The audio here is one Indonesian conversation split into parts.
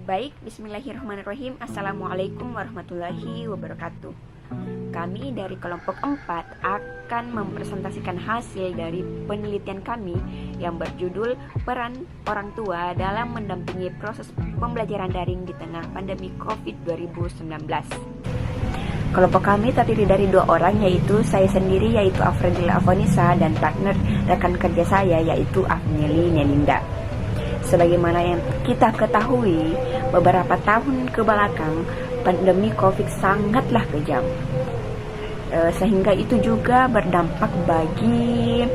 Baik, bismillahirrahmanirrahim. Assalamualaikum warahmatullahi wabarakatuh. Kami dari kelompok 4 akan mempresentasikan hasil dari penelitian kami yang berjudul Peran Orang Tua dalam Mendampingi Proses Pembelajaran Daring di Tengah Pandemi COVID-19. Kelompok kami terdiri dari 2 orang, yaitu saya sendiri yaitu Afredila Afonisa dan partner rekan kerja saya yaitu Afneli Nelinda. Sebagaimana yang kita ketahui, beberapa tahun ke belakang pandemi COVID sangatlah kejam, sehingga itu juga berdampak bagi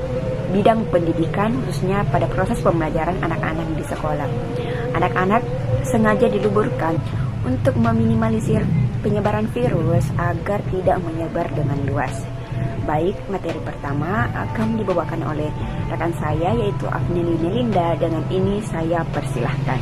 bidang pendidikan, khususnya pada proses pembelajaran anak-anak di sekolah. Anak-anak sengaja diliburkan untuk meminimalisir penyebaran virus agar tidak menyebar dengan luas. Baik, materi pertama akan dibawakan oleh rekan saya yaitu Afneli Nelinda. Dengan ini saya persilahkan.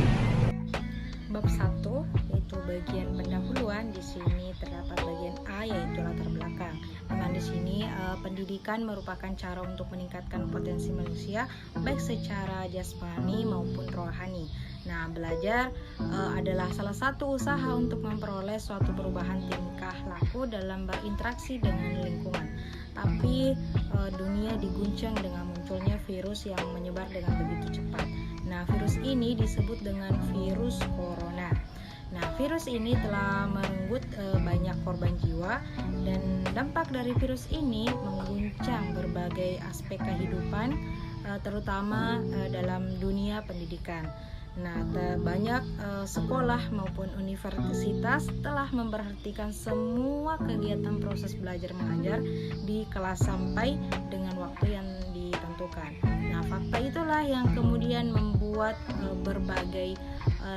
Bab 1 yaitu bagian pendahuluan. Di sini terdapat bagian A yaitu latar belakang. Dengan di sini pendidikan merupakan cara untuk meningkatkan potensi manusia baik secara jasmani maupun rohani. Nah, belajar adalah salah satu usaha untuk memperoleh suatu perubahan tingkah laku dalam berinteraksi dengan lingkungan. Tapi dunia diguncang dengan munculnya virus yang menyebar dengan begitu cepat. Nah, virus ini disebut dengan virus corona. Nah, virus ini telah merenggut banyak korban jiwa, dan dampak dari virus ini mengguncang berbagai aspek kehidupan, terutama dalam dunia pendidikan. Nah, banyak sekolah maupun universitas telah memperhatikan semua kegiatan proses belajar mengajar di kelas sampai dengan waktu yang ditentukan. Nah, fakta itulah yang kemudian membuat berbagai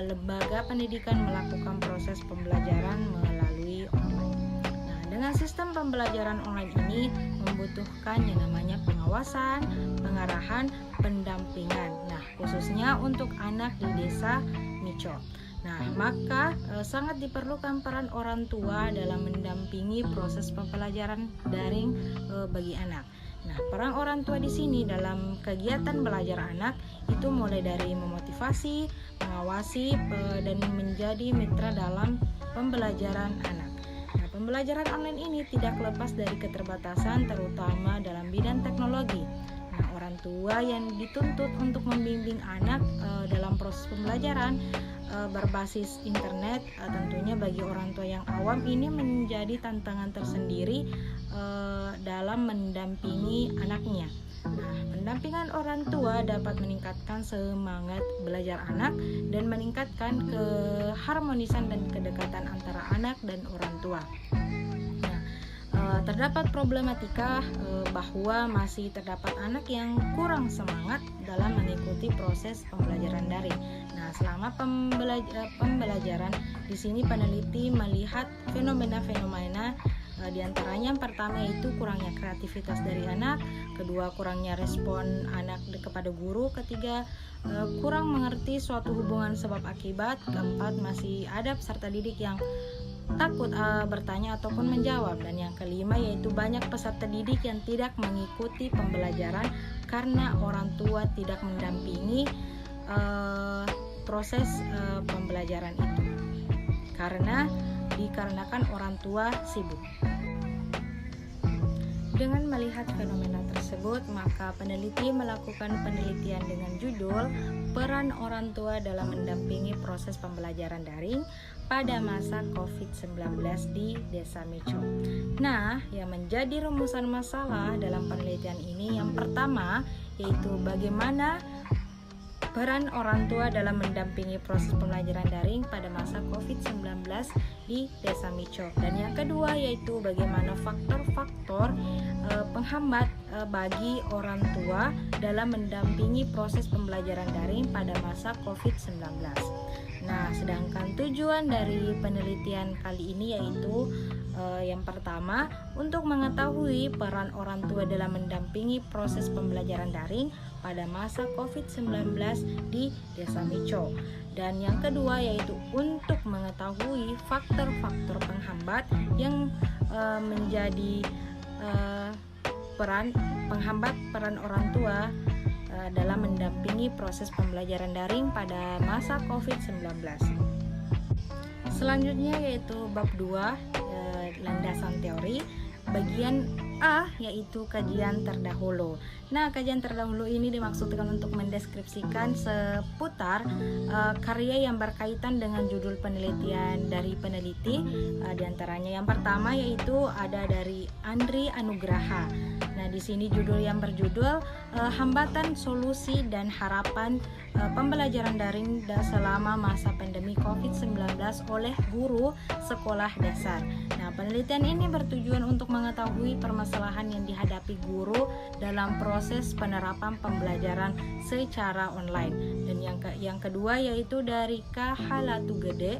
lembaga pendidikan melakukan proses pembelajaran melalui online. Nah, dengan sistem pembelajaran online ini membutuhkan yang namanya pengawasan, pengarahan, pendampingan. Nah, khususnya untuk anak di desa Mico. Nah, maka sangat diperlukan peran orang tua dalam mendampingi proses pembelajaran daring bagi anak. Nah, peran orang tua di sini dalam kegiatan belajar anak itu mulai dari memotivasi, mengawasi, dan menjadi mitra dalam pembelajaran anak. Nah, pembelajaran online ini tidak lepas dari keterbatasan terutama dalam bidang teknologi. Nah, orang tua yang dituntut untuk membimbing anak dalam proses pembelajaran berbasis internet, tentunya bagi orang tua yang awam ini menjadi tantangan tersendiri dalam mendampingi anaknya. Nah, pendampingan orang tua dapat meningkatkan semangat belajar anak dan meningkatkan keharmonisan dan kedekatan antara anak dan orang tua. Terdapat problematika bahwa masih terdapat anak yang kurang semangat dalam mengikuti proses pembelajaran daring. Nah, selama pembelajaran di sini peneliti melihat fenomena-fenomena di antaranya yang pertama yaitu kurangnya kreativitas dari anak, kedua kurangnya respon anak kepada guru, ketiga kurang mengerti suatu hubungan sebab akibat, keempat masih ada peserta didik yang takut bertanya ataupun menjawab, dan yang kelima yaitu banyak peserta didik yang tidak mengikuti pembelajaran karena orang tua tidak mendampingi proses pembelajaran itu dikarenakan orang tua sibuk. Dengan melihat fenomena tersebut, maka peneliti melakukan penelitian dengan judul Peran Orang Tua dalam Mendampingi Proses Pembelajaran Daring pada Masa COVID-19 di Desa Mico. Nah, yang menjadi rumusan masalah dalam penelitian ini yang pertama yaitu bagaimana peran orang tua dalam mendampingi proses pembelajaran daring pada masa COVID-19 di Desa Mico. Dan yang kedua yaitu bagaimana faktor-faktor penghambat bagi orang tua dalam mendampingi proses pembelajaran daring pada masa COVID-19. Nah, sedangkan tujuan dari penelitian kali ini yaitu yang pertama untuk mengetahui peran orang tua dalam mendampingi proses pembelajaran daring pada masa COVID-19 di Desa Mico. Dan yang kedua yaitu untuk mengetahui faktor-faktor penghambat yang menjadi penghambat peran orang tua dalam mendampingi proses pembelajaran daring pada masa COVID-19. Selanjutnya yaitu bab 2, landasan teori. Bagian A yaitu kajian terdahulu. Nah, kajian terdahulu ini dimaksudkan untuk mendeskripsikan seputar karya yang berkaitan dengan judul penelitian dari peneliti. Di antaranya yang pertama yaitu ada dari Andri Anugraha. Nah, di sini judul yang berjudul Hambatan, Solusi dan Harapan Pembelajaran Daring selama masa pandemi COVID-19 oleh guru sekolah dasar. Nah, penelitian ini bertujuan untuk mengetahui permasalahan yang dihadapi guru dalam proses penerapan pembelajaran secara online. Dan yang kedua yaitu dari Kahalatu Gede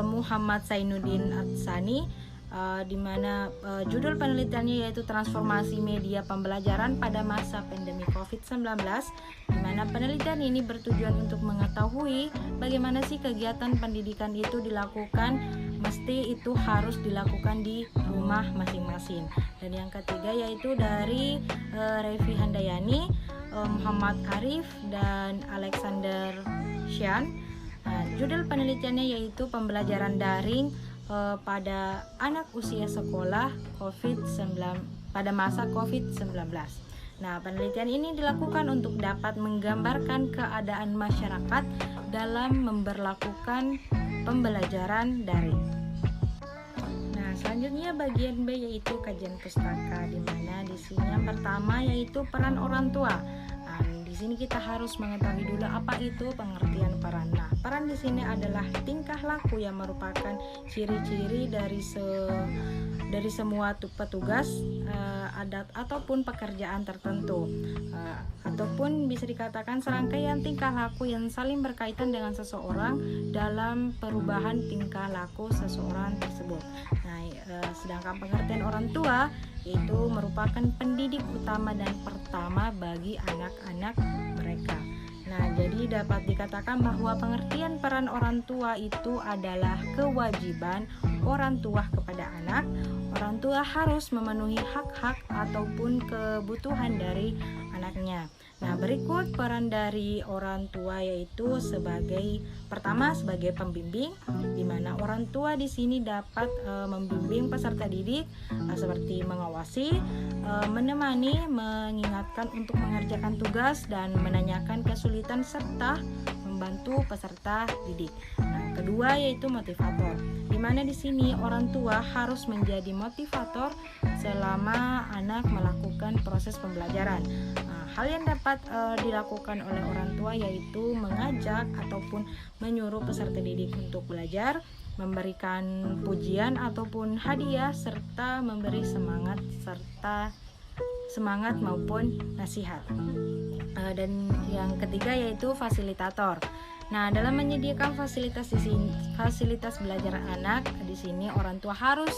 Muhammad Zainuddin Atsani, di mana judul penelitiannya yaitu transformasi media pembelajaran pada masa pandemi COVID-19, di mana penelitian ini bertujuan untuk mengetahui bagaimana sih kegiatan pendidikan itu dilakukan, mesti itu harus dilakukan di rumah masing-masing. Dan yang ketiga yaitu dari Revi Handayani, Muhammad Arif dan Alexander Shan. Judul penelitiannya yaitu pembelajaran daring pada anak usia sekolah pada masa COVID-19. Nah, penelitian ini dilakukan untuk dapat menggambarkan keadaan masyarakat dalam memberlakukan pembelajaran daring. Nah, selanjutnya bagian B yaitu kajian pustaka, di mana di sini yang pertama yaitu peran orang tua. Di sini kita harus mengetahui dulu apa itu pengertian peran. Nah, peran di sini adalah tingkah laku yang merupakan ciri-ciri dari semua petugas adat ataupun pekerjaan tertentu, ataupun bisa dikatakan serangkaian tingkah laku yang saling berkaitan dengan seseorang dalam perubahan tingkah laku seseorang tersebut. Nah, sedangkan pengertian orang tua yaitu merupakan pendidik utama dan pertama bagi anak-anak mereka. Nah, jadi dapat dikatakan bahwa pengertian peran orang tua itu adalah kewajiban orang tua kepada anak. Orang tua harus memenuhi hak-hak ataupun kebutuhan dari anaknya. Nah, berikut peran dari orang tua yaitu pertama sebagai pembimbing, di mana orang tua di sini dapat membimbing peserta didik seperti mengawasi, menemani, mengingatkan untuk mengerjakan tugas dan menanyakan kesulitan serta membantu peserta didik. Nah, kedua yaitu motivator, di mana di sini orang tua harus menjadi motivator selama anak melakukan proses pembelajaran. Hal yang dapat dilakukan oleh orang tua yaitu mengajak ataupun menyuruh peserta didik untuk belajar, memberikan pujian ataupun hadiah, serta memberi semangat maupun nasihat. Dan yang ketiga yaitu fasilitator. Nah, dalam menyediakan fasilitas belajar anak, di sini orang tua harus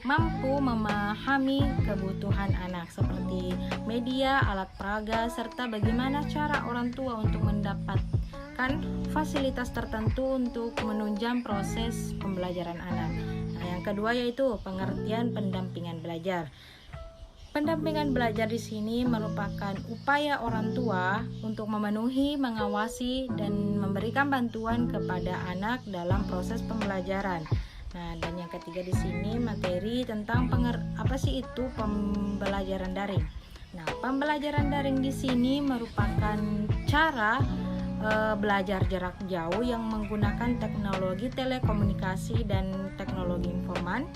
mampu memahami kebutuhan anak seperti media, alat peraga, serta bagaimana cara orang tua untuk mendapatkan fasilitas tertentu untuk menunjang proses pembelajaran anak. Nah, yang kedua yaitu pengertian pendampingan belajar. Pendampingan belajar di sini merupakan upaya orang tua untuk memenuhi, mengawasi, dan memberikan bantuan kepada anak dalam proses pembelajaran. Nah, dan yang ketiga di sini materi tentang apa sih itu pembelajaran daring. Nah, pembelajaran daring di sini merupakan cara belajar jarak jauh yang menggunakan teknologi telekomunikasi dan teknologi informan.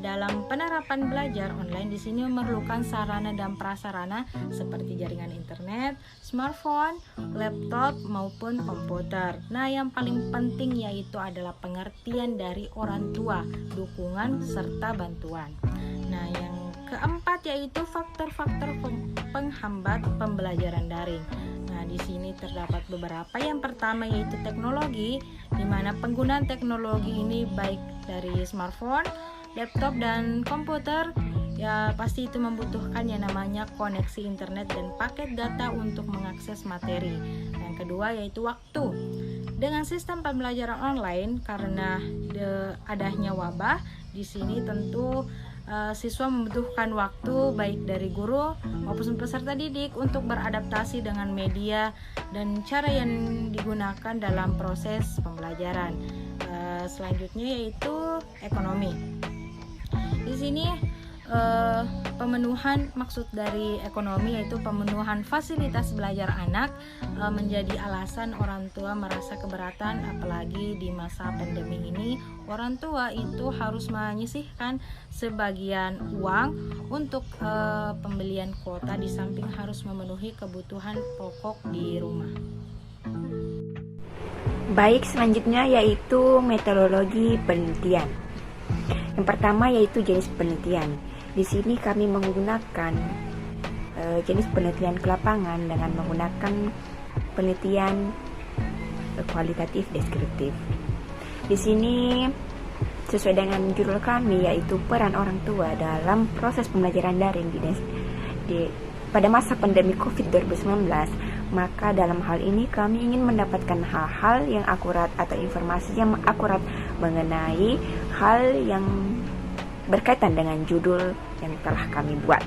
Dalam penerapan belajar online di sini memerlukan sarana dan prasarana seperti jaringan internet, smartphone, laptop maupun komputer. Nah, yang paling penting yaitu adalah pengertian dari orang tua, dukungan serta bantuan. Nah, yang keempat yaitu faktor-faktor penghambat pembelajaran daring. Nah, di sini terdapat beberapa. Yang pertama yaitu teknologi, di mana penggunaan teknologi ini baik dari smartphone, laptop dan komputer ya pasti itu membutuhkan yang namanya koneksi internet dan paket data untuk mengakses materi. Yang kedua yaitu waktu. Dengan sistem pembelajaran online karena adanya wabah, di sini tentu siswa membutuhkan waktu baik dari guru maupun peserta didik untuk beradaptasi dengan media dan cara yang digunakan dalam proses pembelajaran. Selanjutnya yaitu ekonomi. Di sini pemenuhan, maksud dari ekonomi yaitu pemenuhan fasilitas belajar anak menjadi alasan orang tua merasa keberatan, apalagi di masa pandemi ini orang tua itu harus menyisihkan sebagian uang untuk pembelian kuota, di samping harus memenuhi kebutuhan pokok di rumah. Baik, selanjutnya yaitu metodologi penelitian. Yang pertama yaitu jenis penelitian. Di sini kami menggunakan jenis penelitian ke lapangan dengan menggunakan penelitian kualitatif deskriptif. Di sini sesuai dengan judul kami yaitu peran orang tua dalam proses pembelajaran daring pada masa pandemi COVID-19. Maka dalam hal ini kami ingin mendapatkan hal-hal yang akurat atau informasi yang akurat mengenai hal yang berkaitan dengan judul yang telah kami buat.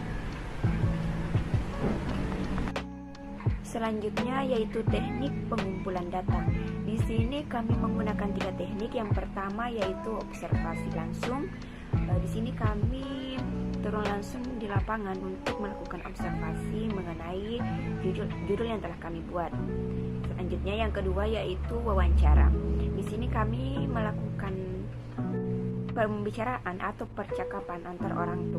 Selanjutnya yaitu teknik pengumpulan data. Di sini kami menggunakan 3 teknik. Yang pertama yaitu observasi langsung. Di sini kami turun langsung di lapangan untuk melakukan observasi mengenai judul yang telah kami buat. Selanjutnya yang kedua yaitu wawancara. Di sini kami melakukan pembicaraan atau percakapan antar orang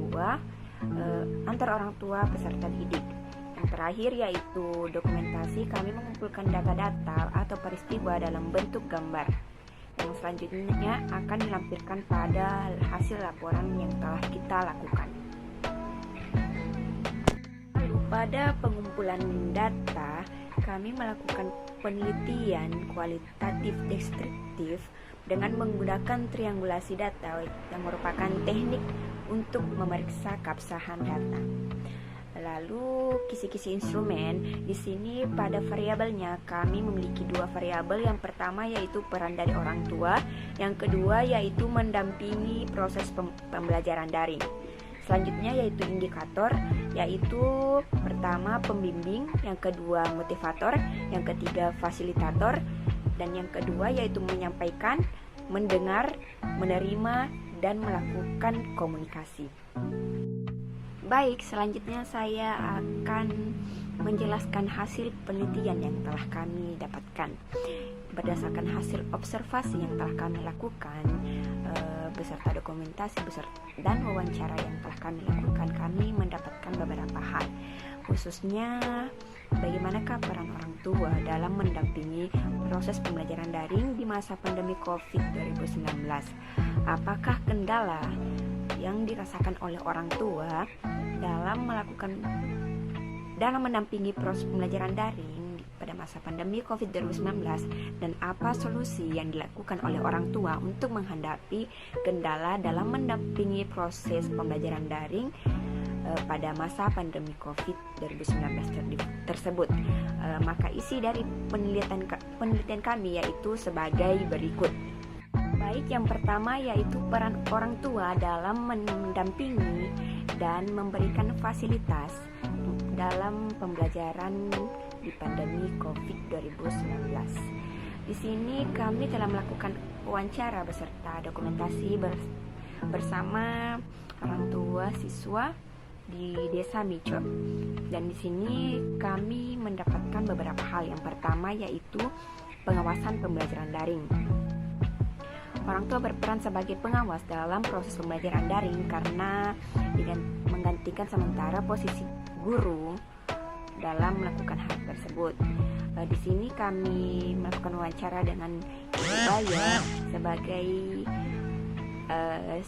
tua peserta didik. Yang terakhir yaitu dokumentasi. Kami mengumpulkan data-data atau peristiwa dalam bentuk gambar yang selanjutnya akan dilampirkan pada hasil laporan yang telah kita lakukan. Lalu pada pengumpulan data kami melakukan penelitian kualitatif deskriptif dengan menggunakan triangulasi data yang merupakan teknik untuk memeriksa keabsahan data. Lalu kisi-kisi instrumen. Di sini pada variabelnya kami memiliki 2 variabel. Yang pertama yaitu peran dari orang tua, yang kedua yaitu mendampingi proses pembelajaran daring. Selanjutnya yaitu indikator, yaitu pertama pembimbing, yang kedua motivator, yang ketiga fasilitator, dan yang kedua yaitu menyampaikan, mendengar, menerima, dan melakukan komunikasi. Baik, selanjutnya saya akan menjelaskan hasil penelitian yang telah kami dapatkan. Berdasarkan hasil observasi yang telah kami lakukan, beserta dokumentasi dan wawancara yang telah kami lakukan, kami mendapatkan beberapa hal, khususnya bagaimanakah peran orang tua dalam mendampingi proses pembelajaran daring di masa pandemi COVID-19. Apakah kendala yang dirasakan oleh orang tua dalam mendampingi proses pembelajaran daring pada masa pandemi COVID-19, dan apa solusi yang dilakukan oleh orang tua untuk menghadapi kendala dalam mendampingi proses pembelajaran daring pada masa pandemi COVID-19 tersebut. Maka isi dari penelitian kami yaitu sebagai berikut. Baik, yang pertama yaitu peran orang tua dalam mendampingi dan memberikan fasilitas dalam pembelajaran di pandemi COVID-19. Di sini kami telah melakukan wawancara beserta dokumentasi bersama orang tua siswa di Desa Mico. Dan di sini kami mendapatkan beberapa hal. Yang pertama yaitu pengawasan pembelajaran daring. Orang tua berperan sebagai pengawas dalam proses pembelajaran daring karena menggantikan sementara posisi guru dalam melakukan hal tersebut. Di sini kami melakukan wawancara dengan Ibu Baya sebagai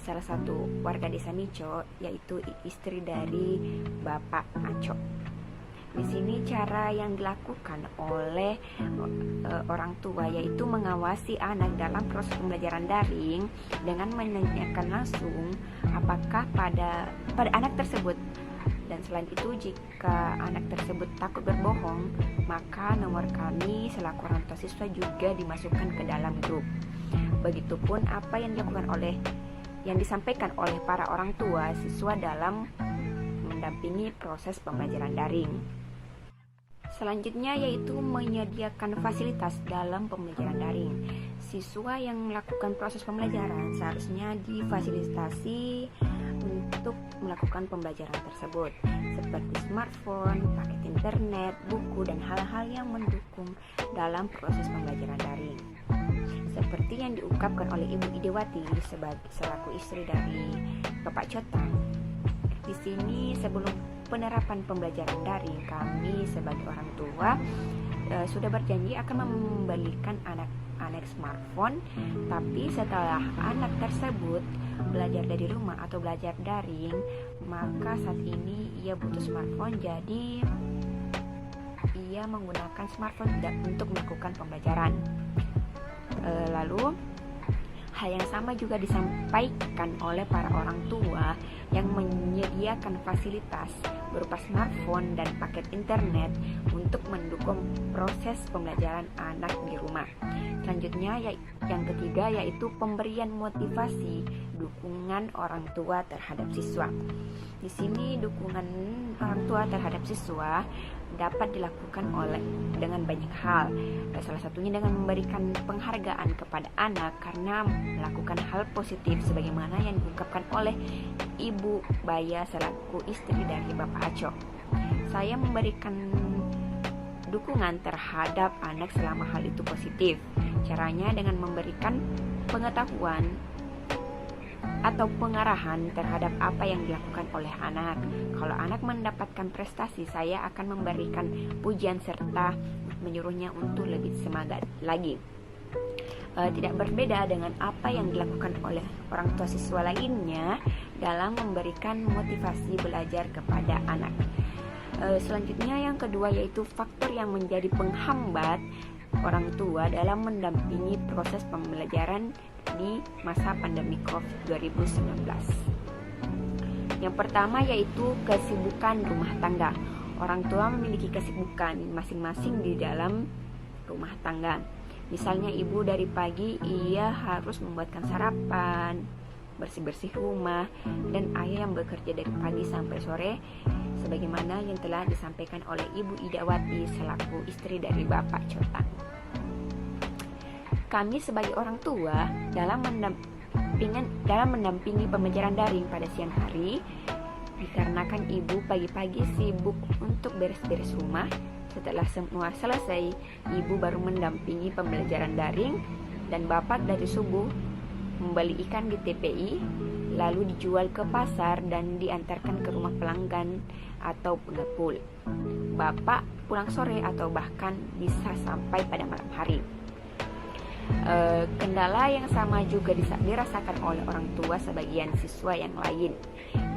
salah satu warga Desa Mico, yaitu istri dari Bapak Aco. Di sini cara yang dilakukan oleh orang tua yaitu mengawasi anak dalam proses pembelajaran daring dengan menanyakan langsung apakah pada anak tersebut, dan selain itu jika anak tersebut takut berbohong, maka nomor kami selaku orang tua siswa juga dimasukkan ke dalam grup. Begitupun apa yang dilakukan oleh yang disampaikan oleh para orang tua siswa dalam mendampingi proses pembelajaran daring. Selanjutnya yaitu menyediakan fasilitas dalam pembelajaran daring. Siswa yang melakukan proses pembelajaran seharusnya difasilitasi untuk melakukan pembelajaran tersebut, seperti smartphone, paket internet, buku, dan hal-hal yang mendukung dalam proses pembelajaran daring. Seperti yang diungkapkan oleh Ibu Idewati selaku istri dari Bapak Cotang. Di sini sebelum penerapan pembelajaran daring, kami sebagai orang tua sudah berjanji akan membelikan anak smartphone, tapi setelah anak tersebut belajar dari rumah atau belajar daring, maka saat ini ia butuh smartphone, jadi ia menggunakan smartphone untuk melakukan pembelajaran. Lalu hal yang sama juga disampaikan oleh para orang tua yang menyediakan fasilitas berupa smartphone dan paket internet untuk mendukung proses pembelajaran anak di rumah. Selanjutnya yang ketiga yaitu pemberian motivasi dukungan orang tua terhadap siswa. Di sini dukungan orang tua terhadap siswa dapat dilakukan dengan banyak hal. Salah satunya dengan memberikan penghargaan kepada anak karena melakukan hal positif sebagaimana yang diungkapkan oleh Ibu Baya selaku istri dari Bapak Aco. Saya memberikan dukungan terhadap anak selama hal itu positif. Caranya dengan memberikan pengetahuan atau pengarahan terhadap apa yang dilakukan oleh anak. Kalau anak mendapatkan prestasi, saya akan memberikan pujian serta menyuruhnya untuk lebih semangat lagi. Tidak berbeda dengan apa yang dilakukan oleh orang tua siswa lainnya dalam memberikan motivasi belajar kepada anak. Selanjutnya yang kedua yaitu faktor yang menjadi penghambat orang tua dalam mendampingi proses pembelajaran di masa pandemi COVID-19. Yang pertama yaitu kesibukan rumah tangga. Orang tua memiliki kesibukan masing-masing di dalam rumah tangga. Misalnya ibu dari pagi ia harus membuatkan sarapan, bersih-bersih rumah, dan ayah yang bekerja dari pagi sampai sore sebagaimana yang telah disampaikan oleh Ibu Idawati selaku istri dari Bapak Cotang. Kami sebagai orang tua dalam mendampingi pembelajaran daring pada siang hari dikarenakan ibu pagi-pagi sibuk untuk beres-beres rumah. Setelah semua selesai, ibu baru mendampingi pembelajaran daring dan bapak dari subuh membeli ikan di TPI lalu dijual ke pasar dan diantarkan ke rumah pelanggan atau pengepul. Bapak pulang sore atau bahkan bisa sampai pada malam hari. Kendala yang sama juga dirasakan oleh orang tua sebagian siswa yang lain,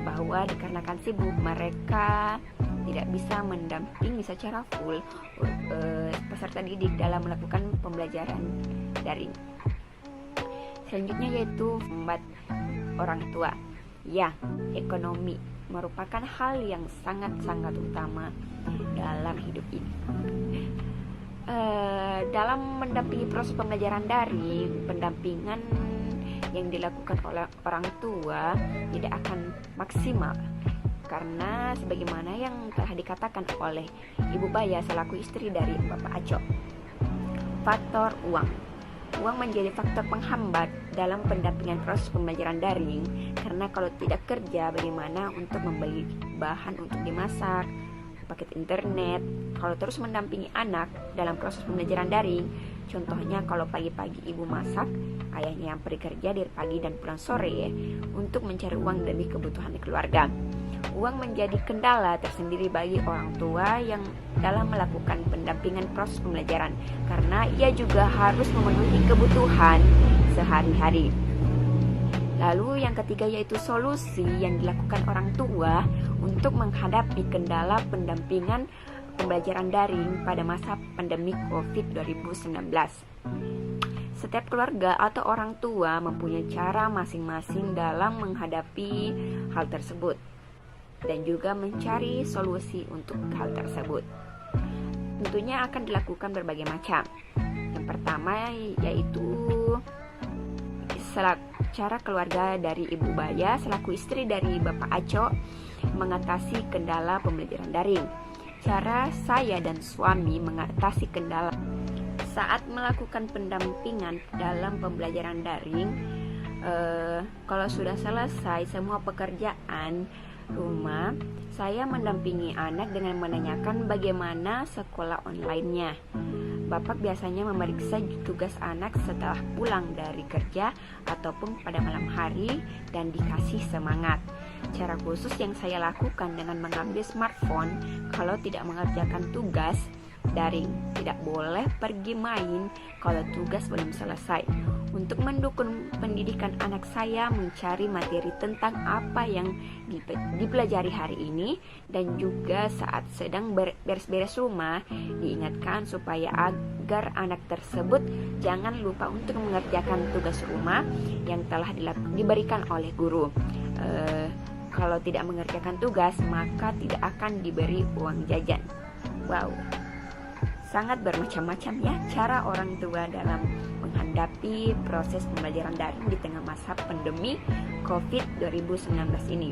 bahwa dikarenakan sibuk mereka tidak bisa mendampingi secara full peserta didik dalam melakukan pembelajaran daring. Selanjutnya yaitu pembat orang tua. Ya, ekonomi merupakan hal yang sangat-sangat utama dalam hidup ini. Dalam mendampingi proses pembelajaran daring, pendampingan yang dilakukan oleh orang tua tidak akan maksimal karena sebagaimana yang telah dikatakan oleh Ibu Baya selaku istri dari Bapak Aco. Faktor uang menjadi faktor penghambat dalam pendampingan proses pembelajaran daring karena kalau tidak kerja bagaimana untuk membeli bahan untuk dimasak, paket internet. Kalau terus mendampingi anak dalam proses pembelajaran daring, contohnya kalau pagi-pagi ibu masak, ayahnya yang pergi kerja dari pagi dan pulang sore untuk mencari uang demi kebutuhan keluarga. Uang menjadi kendala tersendiri bagi orang tua yang dalam melakukan pendampingan proses pembelajaran karena ia juga harus memenuhi kebutuhan sehari-hari. Lalu yang ketiga yaitu solusi yang dilakukan orang tua untuk menghadapi kendala pendampingan pembelajaran daring pada masa pandemi COVID-19. Setiap keluarga atau orang tua mempunyai cara masing-masing dalam menghadapi hal tersebut dan juga mencari solusi untuk hal tersebut. Tentunya akan dilakukan berbagai macam. Yang pertama yaitu cara keluarga dari Ibu Baya selaku istri dari Bapak Aco mengatasi kendala pembelajaran daring. Cara saya dan suami mengatasi kendala saat melakukan pendampingan dalam pembelajaran daring, kalau sudah selesai semua pekerjaan rumah, saya mendampingi anak dengan menanyakan bagaimana sekolah online-nya. Bapak biasanya memeriksa tugas anak setelah pulang dari kerja ataupun pada malam hari dan dikasih semangat. Cara khusus yang saya lakukan dengan mengambil smartphone kalau tidak mengerjakan tugas daring, tidak boleh pergi main kalau tugas belum selesai. Untuk mendukung pendidikan anak saya mencari materi tentang apa yang dipelajari hari ini, dan juga saat sedang beres-beres rumah diingatkan supaya agar anak tersebut jangan lupa untuk mengerjakan tugas rumah yang telah diberikan oleh guru. Kalau tidak mengerjakan tugas maka tidak akan diberi uang jajan. Wow, sangat bermacam-macam ya cara orang tua dalam menghadapi proses pembelajaran daring di tengah masa pandemi COVID-19 ini.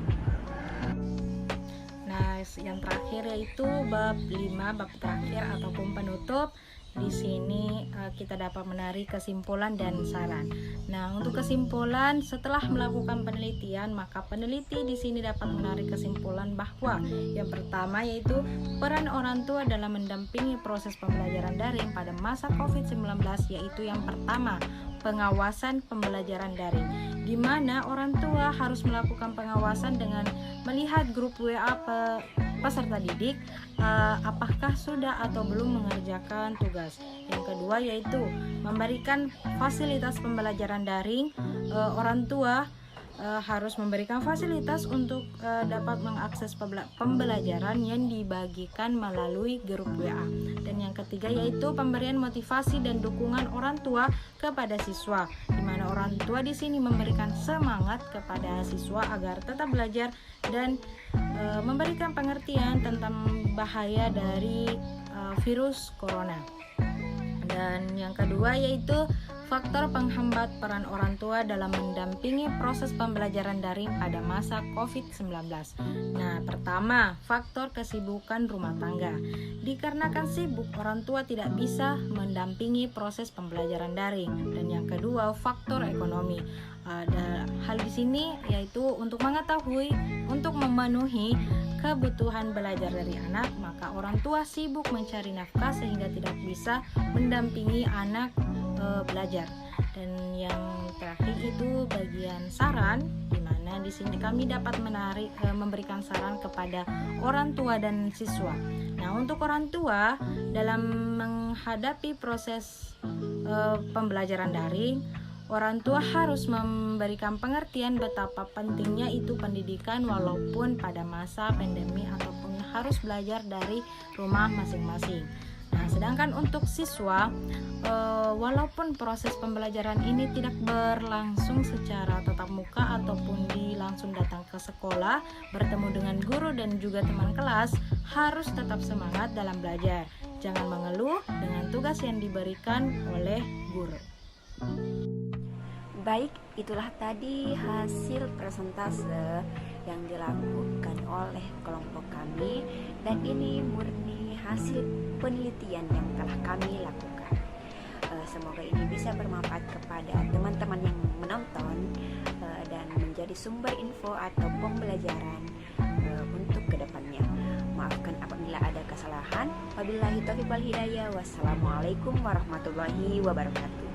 Nah, yang terakhir yaitu bab 5, bab terakhir ataupun penutup. Di sini kita dapat menarik kesimpulan dan saran. Nah, untuk kesimpulan, setelah melakukan penelitian, maka peneliti di sini dapat menarik kesimpulan bahwa yang pertama yaitu peran orang tua dalam mendampingi proses pembelajaran daring pada masa COVID-19, yaitu yang pertama, pengawasan pembelajaran daring, di mana orang tua harus melakukan pengawasan dengan melihat grup WA peserta didik, apakah sudah atau belum mengerjakan tugas. Yang kedua yaitu memberikan fasilitas pembelajaran daring. Orang tua harus memberikan fasilitas untuk dapat mengakses pembelajaran yang dibagikan melalui grup WA. Dan yang ketiga yaitu pemberian motivasi dan dukungan orang tua kepada siswa, di mana orang tua di sini memberikan semangat kepada siswa agar tetap belajar dan memberikan pengertian tentang bahaya dari virus corona. Dan yang kedua yaitu faktor penghambat peran orang tua dalam mendampingi proses pembelajaran daring pada masa COVID-19. Nah, pertama, faktor kesibukan rumah tangga. Dikarenakan sibuk, orang tua tidak bisa mendampingi proses pembelajaran daring. Dan yang kedua, faktor ekonomi. Ada hal di sini yaitu untuk mengetahui, untuk memenuhi kebutuhan belajar dari anak, maka orang tua sibuk mencari nafkah sehingga tidak bisa mendampingi anak belajar. Dan yang terakhir itu bagian saran, di mana di sini kami dapat memberikan saran kepada orang tua dan siswa. Nah, untuk orang tua dalam menghadapi proses pembelajaran daring, orang tua harus memberikan pengertian betapa pentingnya itu pendidikan walaupun pada masa pandemi ataupun harus belajar dari rumah masing-masing. Nah, sedangkan untuk siswa, walaupun proses pembelajaran ini tidak berlangsung secara tatap muka ataupun langsung datang ke sekolah, bertemu dengan guru dan juga teman kelas, harus tetap semangat dalam belajar. Jangan mengeluh dengan tugas yang diberikan oleh guru. Baik, itulah tadi hasil presentase yang dilakukan oleh kelompok kami, dan ini murni hasil penelitian yang telah kami lakukan. Semoga ini bisa bermanfaat kepada teman-teman yang menonton dan menjadi sumber info atau pembelajaran untuk kedepannya. Maafkan apabila ada kesalahan. Wabillahi taufiq wal hidayah. Wassalamualaikum warahmatullahi wabarakatuh.